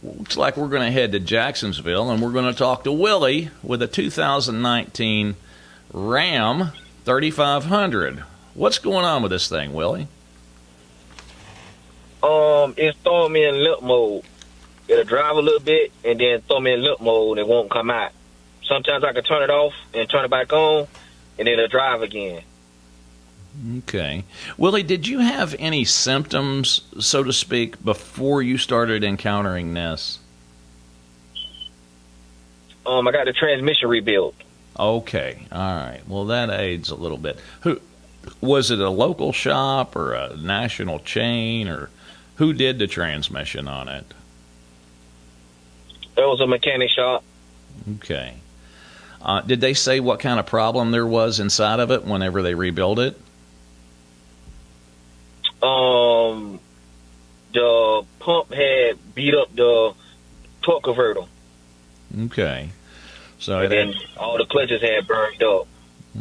Looks like we're going to head to Jacksonville, and we're going to talk to Willie with a 2019 Ram 3500. What's going on with this thing, Willie? It's throwing me in limp mode. It'll drive a little bit and then throw me in limp mode and it won't come out. Sometimes I can turn it off and turn it back on, and it'll drive again. Okay. Willie, did you have any symptoms, so to speak, before you started encountering this? I got the transmission rebuilt. Okay. All right. Well, that aids a little bit. Who was it, a local shop or a national chain, or who did the transmission on it? It was a mechanic shop. Okay. Did they say what kind of problem there was inside of it whenever they rebuilt it? The pump had beat up the torque converter. Okay. So and then all the clutches had burned up.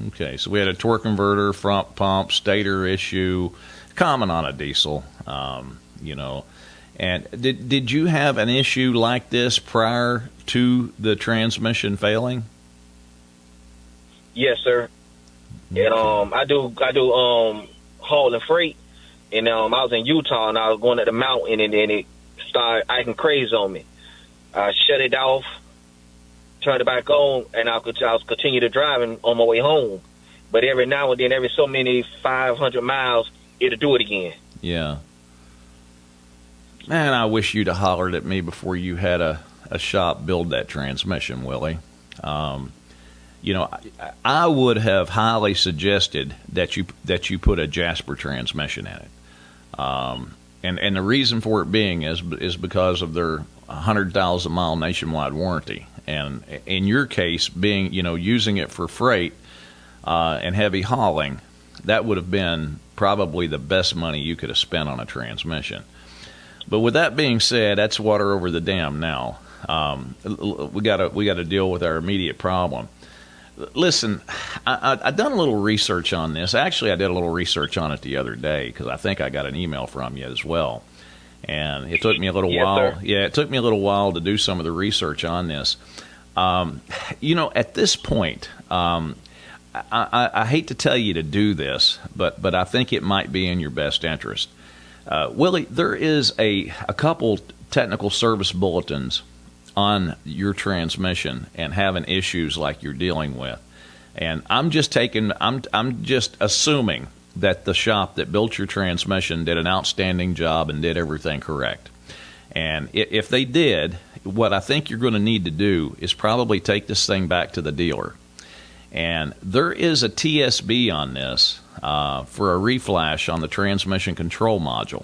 Okay, so we had a torque converter, front pump, stator issue, common on a diesel, And did you have an issue like this prior to the transmission failing? Yes, sir. Okay. And I do hauling freight. And I was in Utah, and I was going to the mountain, and then it started acting crazy on me. I shut it off, turned it back on, and I was continue to driving on my way home. But every now and then, every so many 500 miles, it'll do it again. Yeah. Man, I wish you'd have hollered at me before you had a shop build that transmission, Willie. I would have highly suggested that you put a Jasper transmission in it. And the reason for it being is because of their 100,000 mile nationwide warranty. And in your case, being, using it for freight and heavy hauling, that would have been probably the best money you could have spent on a transmission. But with that being said, that's water over the dam now. We got to deal with our immediate problem. Listen, I done a little research on this. Actually, I did a little research on it the other day because I think I got an email from you as well. And it took me a little while. Sir. Yeah, it took me a little while to do some of the research on this. At this point, I hate to tell you to do this, but I think it might be in your best interest. Willie, there is a couple technical service bulletins on your transmission and having issues like you're dealing with. And I'm just assuming that the shop that built your transmission did an outstanding job and did everything correct. And if they did, what I think you're going to need to do is probably take this thing back to the dealer. And there is a TSB on this for a reflash on the transmission control module.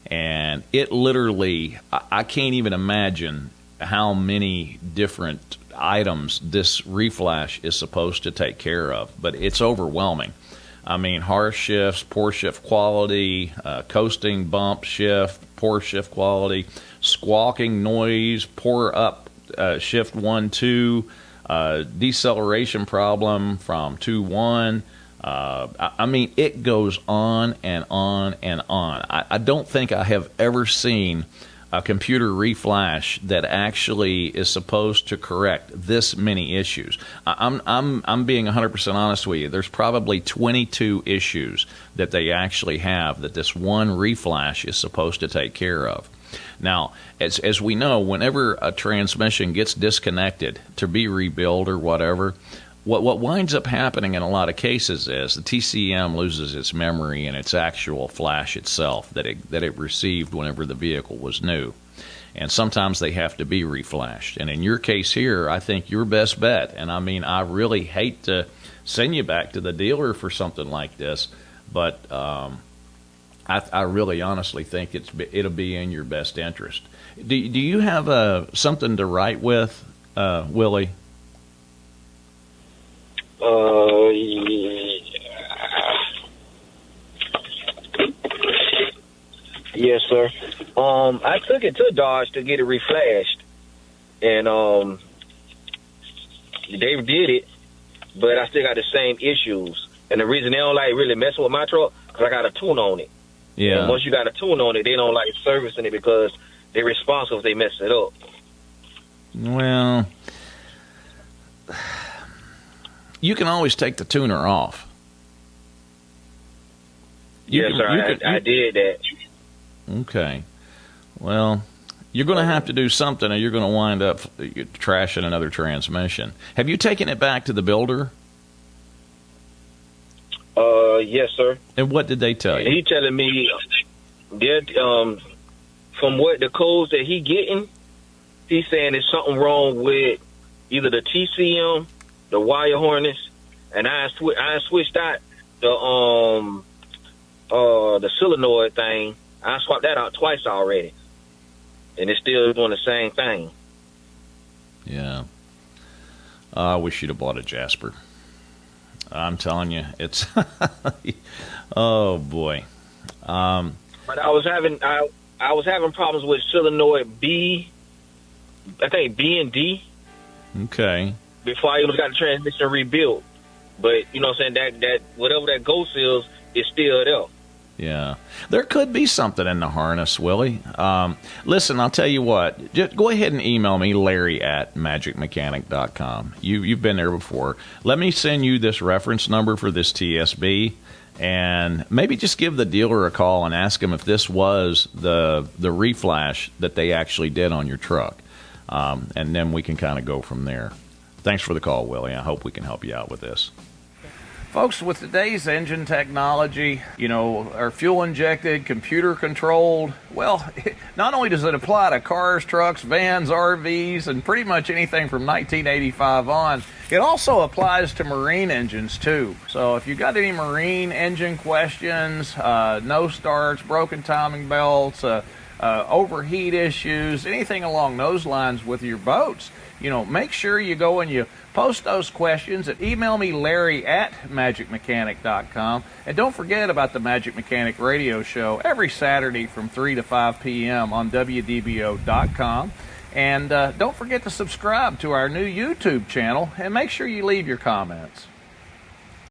And it literally, I can't even imagine how many different items this reflash is supposed to take care of, but it's overwhelming. I mean, harsh shifts, poor shift quality, coasting bump shift, poor shift quality, squawking noise, poor up shift 1-2, deceleration problem from 2-1. I mean, it goes on and on and on. I don't think I have ever seen a computer reflash that actually is supposed to correct this many issues. I'm being 100% honest with you. There's probably 22 issues that they actually have that this one reflash is supposed to take care of. Now, as we know, whenever a transmission gets disconnected to be rebuilt or whatever, what winds up happening in a lot of cases is the TCM loses its memory and its actual flash itself that it received whenever the vehicle was new. And sometimes they have to be reflashed. And in your case here, I think your best bet, and I mean, I really hate to send you back to the dealer for something like this, but I really honestly think it'll be in your best interest. Do you have something to write with, Willie? Yes, sir. I took it to Dodge to get it reflashed, and they did it, but I still got the same issues. And the reason they don't like really messing with my truck, because I got a tune on it. Yeah. And once you got a tune on it, they don't like servicing it because they're responsible if they mess it up. Well, you can always take the tuner off. Yes, sir. I did that. Okay. Well, you're going to have to do something, or you're going to wind up trashing another transmission. Have you taken it back to the builder? Yes, sir. And what did they tell you? He telling me that from what the codes that he getting, he's saying there's something wrong with either the TCM, the wire harness, and I switched out the solenoid thing. I swapped that out twice already, and it's still doing the same thing. Yeah. I wish you'd have bought a Jasper. I'm telling you, it's oh boy. But I was having problems with solenoid B, I think B and D. Okay. Before I even got the transmission rebuilt. But you know what I'm saying, that whatever that go seals is still there. Yeah. There could be something in the harness, Willie. Listen, I'll tell you what. Just go ahead and email me, Larry@magicmechanic.com. You've been there before. Let me send you this reference number for this TSB, and maybe just give the dealer a call and ask him if this was the reflash that they actually did on your truck. And then we can kind of go from there. Thanks for the call, Willie. I hope we can help you out with this. Folks, with today's engine technology, are fuel injected, computer controlled, well, not only does it apply to cars, trucks, vans, RVs, and pretty much anything from 1985 on, it also applies to marine engines too. So if you got any marine engine questions, no starts, broken timing belts, overheat issues, anything along those lines with your boats, make sure you go and you post those questions and email me, Larry@magicmechanic.com. And don't forget about the Magic Mechanic radio show every Saturday from 3 to 5 p.m. on wdbo.com. And don't forget to subscribe to our new YouTube channel and make sure you leave your comments.